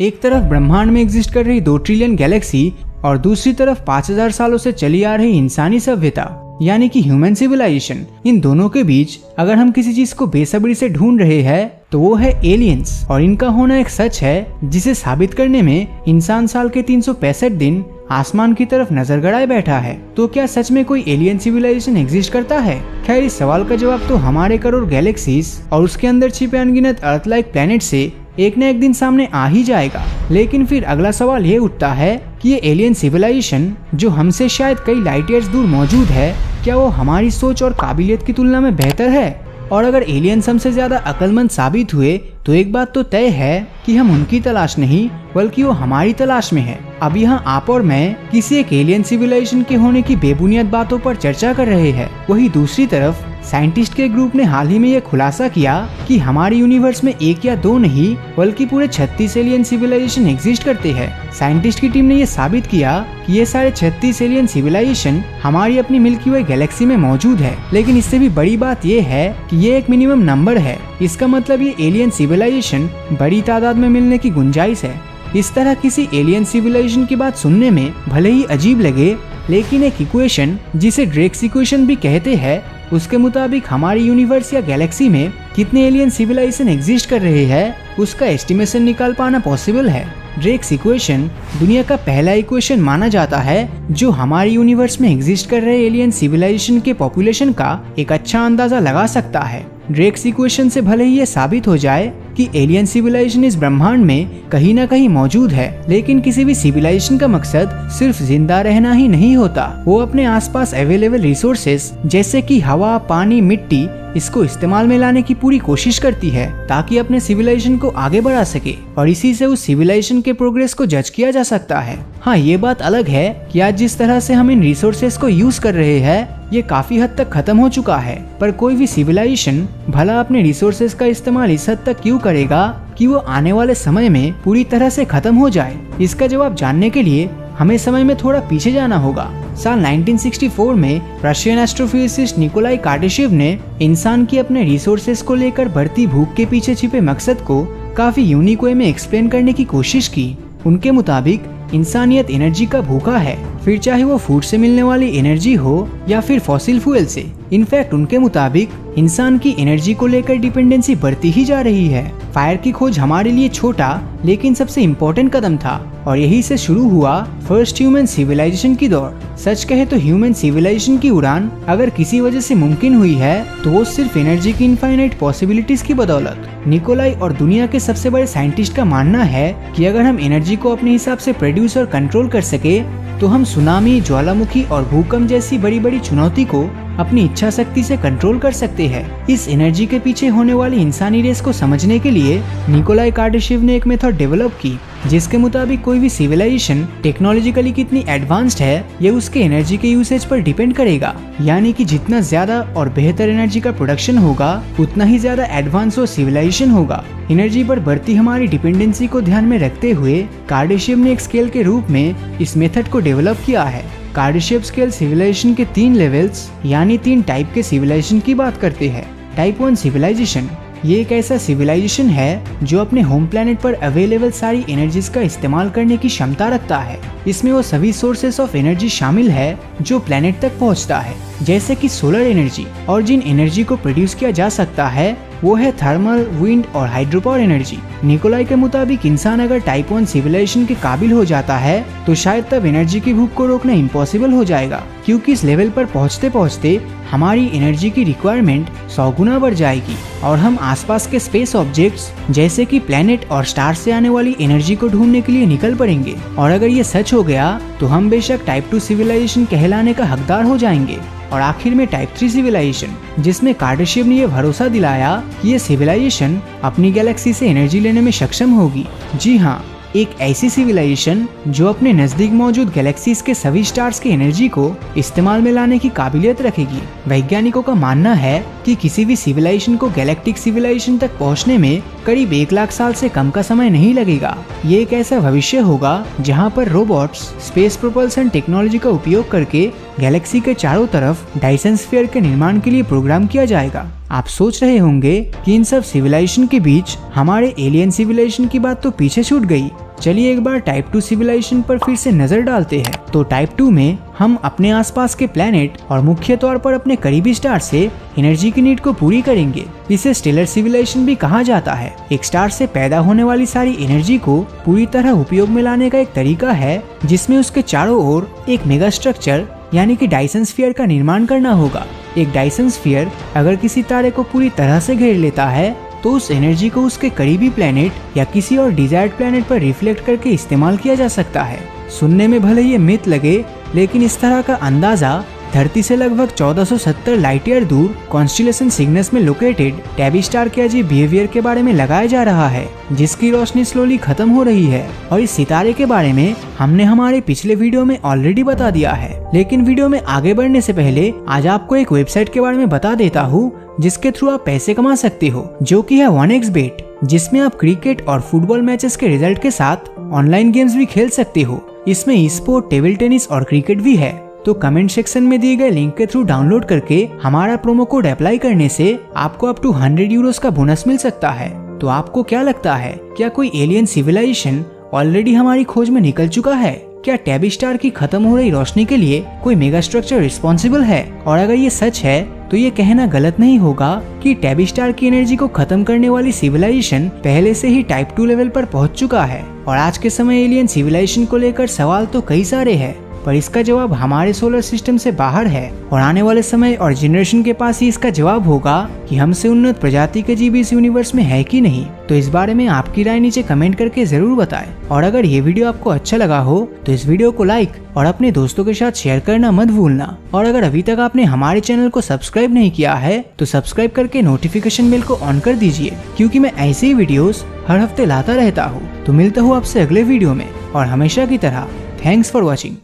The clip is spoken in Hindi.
एक तरफ ब्रह्मांड में एग्जिस्ट कर रही 2 ट्रिलियन गैलेक्सी और दूसरी तरफ 5000 सालों से चली आ रही इंसानी सभ्यता यानी कि ह्यूमन सिविलाइजेशन। इन दोनों के बीच अगर हम किसी चीज को बेसब्री से ढूंढ रहे हैं तो वो है एलियंस, और इनका होना एक सच है जिसे साबित करने में इंसान साल के 365 दिन आसमान की तरफ नजर गड़ाए बैठा है। तो क्या सच में कोई एलियन सिविलाइजेशन एग्जिस्ट करता है? खैर, इस सवाल का जवाब तो हमारे करोड़ गैलेक्सीज और उसके अंदर छिपे अनगिनत अर्थ लाइक प्लैनेट से एक न एक दिन सामने आ ही जाएगा। लेकिन फिर अगला सवाल ये उठता है कि ये एलियन सिविलाइजेशन जो हमसे शायद कई लाइट ईयर्स दूर मौजूद है, क्या वो हमारी सोच और काबिलियत की तुलना में बेहतर है? और अगर एलियंस हमसे ज्यादा अक्लमंद साबित हुए तो एक बात तो तय है कि हम उनकी तलाश नहीं बल्कि वो हमारी तलाश में है। अब यहाँ आप और मैं किसी एक एलियन सिविलाइजेशन के होने की बेबुनियाद बातों पर चर्चा कर रहे हैं। वही दूसरी तरफ साइंटिस्ट के ग्रुप ने हाल ही में ये खुलासा किया कि हमारे यूनिवर्स में 1 या 2 नहीं बल्कि पूरे 36 एलियन सिविलाइजेशन एग्जिस्ट करते हैं। साइंटिस्ट की टीम ने ये साबित किया कि ये सारे 36 एलियन सिविलाइजेशन हमारी अपनी मिल्की वे गैलेक्सी में मौजूद है। लेकिन इससे भी बड़ी बात ये है कि ये एक मिनिमम नंबर है। इसका मतलब ये एलियन सिविलाइजेशन बड़ी तादाद में मिलने की गुंजाइश है। इस तरह किसी एलियन सिविलाइजेशन की बात सुनने में भले ही अजीब लगे, लेकिन एक इक्वेशन जिसे ड्रेक्स इक्वेशन भी कहते हैं, उसके मुताबिक हमारे यूनिवर्स या गैलेक्सी में कितने एलियन सिविलाइजेशन एग्जिस्ट कर रहे हैं उसका एस्टिमेशन निकाल पाना पॉसिबल है। ड्रेक्स इक्वेशन दुनिया का पहला इक्वेशन माना जाता है जो हमारे यूनिवर्स में एग्जिस्ट कर रहे एलियन सिविलाइजेशन के पॉपुलेशन का एक अच्छा अंदाजा लगा सकता है। ड्रेक्स इक्वेशन से भले ही ये साबित हो जाए कि एलियन सिविलाइजेशन इस ब्रह्मांड में कहीं न कहीं मौजूद है, लेकिन किसी भी सिविलाइजेशन का मकसद सिर्फ जिंदा रहना ही नहीं होता। वो अपने आसपास अवेलेबल रिसोर्सेस जैसे कि हवा, पानी, मिट्टी इसको इस्तेमाल में लाने की पूरी कोशिश करती है ताकि अपने सिविलाइजेशन को आगे बढ़ा सके, और इसी से उस सिविलाइजेशन के प्रोग्रेस को जज किया जा सकता है। हाँ, ये बात अलग है कि आज जिस तरह से हम इन रिसोर्सेस को यूज कर रहे हैं ये काफी हद तक खत्म हो चुका है, पर कोई भी सिविलाइजेशन भला अपने रिसोर्सेस का इस्तेमाल इस हद तक क्यों करेगा कि वो आने वाले समय में पूरी तरह से खत्म हो जाए? इसका जवाब जानने के लिए हमें समय में थोड़ा पीछे जाना होगा। साल 1964 में रशियन एस्ट्रोफिजिसिस्ट निकोलाई कार्डाशेव ने इंसान की अपने रिसोर्सेस को लेकर बढ़ती भूख के पीछे छिपे मकसद को काफी यूनिक वे में एक्सप्लेन करने की कोशिश की। उनके मुताबिक इंसानियत एनर्जी का भूखा है, फिर चाहे वो फूड से मिलने वाली एनर्जी हो या फिर फॉसिल फ्यूल से। इनफैक्ट उनके मुताबिक इंसान की एनर्जी को लेकर डिपेंडेंसी बढ़ती ही जा रही है। फायर की खोज हमारे लिए छोटा लेकिन सबसे इम्पोर्टेंट कदम था, और यही से शुरू हुआ फर्स्ट ह्यूमन सिविलाइजेशन की दौड़। सच कहे तो ह्यूमन सिविलाइजेशन की उड़ान अगर किसी वजह से मुमकिन हुई है तो वो सिर्फ एनर्जी की इनफाइनाइट पॉसिबिलिटीज की बदौलत। निकोलाई और दुनिया के सबसे बड़े साइंटिस्ट का मानना है कि अगर हम एनर्जी को अपने हिसाब से प्रोड्यूस और कंट्रोल कर सके तो हम सुनामी, ज्वालामुखी और भूकंप जैसी बड़ी बड़ी चुनौती को अपनी इच्छा शक्ति से कंट्रोल कर सकते हैं। इस एनर्जी के पीछे होने वाली इंसानी रेस को समझने के लिए निकोलाई कार्डाशेव ने एक मेथड डेवलप की जिसके मुताबिक कोई भी सिविलाइजेशन टेक्नोलॉजिकली कितनी एडवांस्ड है ये उसके एनर्जी के यूसेज पर डिपेंड करेगा। यानी कि जितना ज्यादा और बेहतर एनर्जी का प्रोडक्शन होगा उतना ही ज्यादा एडवांस वो सिविलाइजेशन होगा। एनर्जी पर बढ़ती हमारी डिपेंडेंसी को ध्यान में रखते हुए कार्डाशेव ने एक स्केल के रूप में इस मेथड को डेवलप किया है। कार्डाशेव स्केल सिविलाइजेशन के 3 लेवल्स यानी 3 टाइप के सिविलाइजेशन की बात करते हैं। टाइप 1 सिविलाइजेशन, ये एक ऐसा सिविलाइजेशन है जो अपने होम प्लेनेट पर अवेलेबल सारी एनर्जीज का इस्तेमाल करने की क्षमता रखता है। इसमें वो सभी सोर्सेस ऑफ एनर्जी शामिल है जो प्लेनेट तक पहुंचता है, जैसे कि सोलर एनर्जी, और जिन एनर्जी को प्रोड्यूस किया जा सकता है वो है थर्मल, विंड और हाइड्रो पावर एनर्जी। निकोलाई के मुताबिक इंसान अगर टाइप 1 सिविलाइजेशन के काबिल हो जाता है तो शायद तब एनर्जी की भूख को रोकना इम्पॉसिबल हो जाएगा, क्योंकि इस लेवल पर पहुंचते पहुंचते हमारी एनर्जी की रिक्वायरमेंट 100 गुना बढ़ जाएगी और हम आसपास के स्पेस ऑब्जेक्ट्स जैसे कि प्लेनेट और स्टार से आने वाली एनर्जी को ढूंढने के लिए निकल पड़ेंगे। और अगर ये सच हो गया तो हम बेशक टाइप 2 सिविलाइजेशन कहलाने का हकदार हो जाएंगे। और आखिर में टाइप 3 सिविलाइजेशन, जिसमें कार्डाशेव ने यह भरोसा दिलाया कि ये सिविलाइजेशन अपनी गैलेक्सी से एनर्जी लेने में सक्षम होगी। जी हाँ, एक ऐसी सिविलाइजेशन जो अपने नजदीक मौजूद गैलेक्सीज के सभी स्टार्स की एनर्जी को इस्तेमाल में लाने की काबिलियत रखेगी। वैज्ञानिकों का मानना है कि किसी भी सिविलाइजेशन को गैलेक्टिक सिविलाइजेशन तक पहुंचने में करीब 1 लाख साल से कम का समय नहीं लगेगा। ये एक ऐसा भविष्य होगा जहां पर रोबोट्स स्पेस प्रोपल्सन टेक्नोलॉजी का उपयोग करके गैलेक्सी के चारों तरफ डायसन स्फीयर के निर्माण के लिए प्रोग्राम किया जाएगा। आप सोच रहे होंगे कि इन सब सिविलाइजेशन के बीच हमारे एलियन सिविलाइजेशन की बात तो पीछे छूट गई। चलिए एक बार टाइप 2 सिविलाइजेशन पर फिर से नजर डालते हैं। तो टाइप 2 में हम अपने आसपास के प्लेनेट और मुख्य तौर पर अपने करीबी स्टार से एनर्जी की नीड को पूरी करेंगे। इसे स्टेलर सिविलाइजेशन भी कहा जाता है। एक स्टार से पैदा होने वाली सारी एनर्जी को पूरी तरह उपयोग में लाने का एक तरीका है जिसमें उसके चारों ओर एक मेगा स्ट्रक्चर यानी कि डायसन स्फीयर का निर्माण करना होगा। एक डायसन स्फीयर अगर किसी तारे को पूरी तरह से घेर लेता है तो उस एनर्जी को उसके करीबी प्लेनेट या किसी और डिजायर्ड प्लेनेट पर रिफ्लेक्ट करके इस्तेमाल किया जा सकता है। सुनने में भले ये मिथ लगे, लेकिन इस तरह का अंदाजा धरती से लगभग 1470 लाइट ईयर दूर कॉन्स्टेलेशन सिग्नस में लोकेटेड टैबी स्टार के अजीब बिहेवियर के बारे में लगाया जा रहा है, जिसकी रोशनी स्लोली खत्म हो रही है। और इस सितारे के बारे में हमने हमारे पिछले वीडियो में ऑलरेडी बता दिया है। लेकिन वीडियो में आगे बढ़ने से पहले आज आपको एक वेबसाइट के बारे में बता देता हूँ जिसके थ्रू आप पैसे कमा सकते हो, जो कि है 1xBet, जिसमें आप क्रिकेट और फुटबॉल मैचेस के रिजल्ट के साथ ऑनलाइन गेम्स भी खेल सकते हो। इसमें ई स्पोर्ट, टेबल टेनिस और क्रिकेट भी है। तो कमेंट सेक्शन में दिए गए लिंक के थ्रू डाउनलोड करके हमारा प्रोमो कोड अप्लाई करने से आपको अप टू 100 यूरोस का बोनस मिल सकता है। तो आपको क्या लगता है, क्या कोई एलियन सिविलाइजेशन ऑलरेडी हमारी खोज में निकल चुका है? क्या टैबी स्टार की खत्म हो रही रोशनी के लिए कोई मेगा स्ट्रक्चर रिस्पॉन्सिबल है? और अगर ये सच है तो ये कहना गलत नहीं होगा कि टैबी स्टार की एनर्जी को खत्म करने वाली सिविलाइजेशन पहले से ही टाइप 2 लेवल पर पहुंच चुका है। और आज के समय एलियन सिविलाइजेशन को लेकर सवाल तो कई सारे हैं, पर इसका जवाब हमारे सोलर सिस्टम से बाहर है और आने वाले समय और जनरेशन के पास ही इसका जवाब होगा कि हमसे उन्नत प्रजाति के जीव इस यूनिवर्स में है कि नहीं। तो इस बारे में आपकी राय नीचे कमेंट करके जरूर बताएं। और अगर ये वीडियो आपको अच्छा लगा हो तो इस वीडियो को लाइक और अपने दोस्तों के साथ शेयर करना मत भूलना। और अगर अभी तक आपने हमारे चैनल को सब्सक्राइब नहीं किया है तो सब्सक्राइब करके नोटिफिकेशन बेल को ऑन कर दीजिए, क्योंकि मैं ऐसे ही वीडियोस हर हफ्ते लाता रहता हूँ। तो मिलता हूँ आपसे अगले वीडियो में, और हमेशा की तरह थैंक्स फॉर वॉचिंग।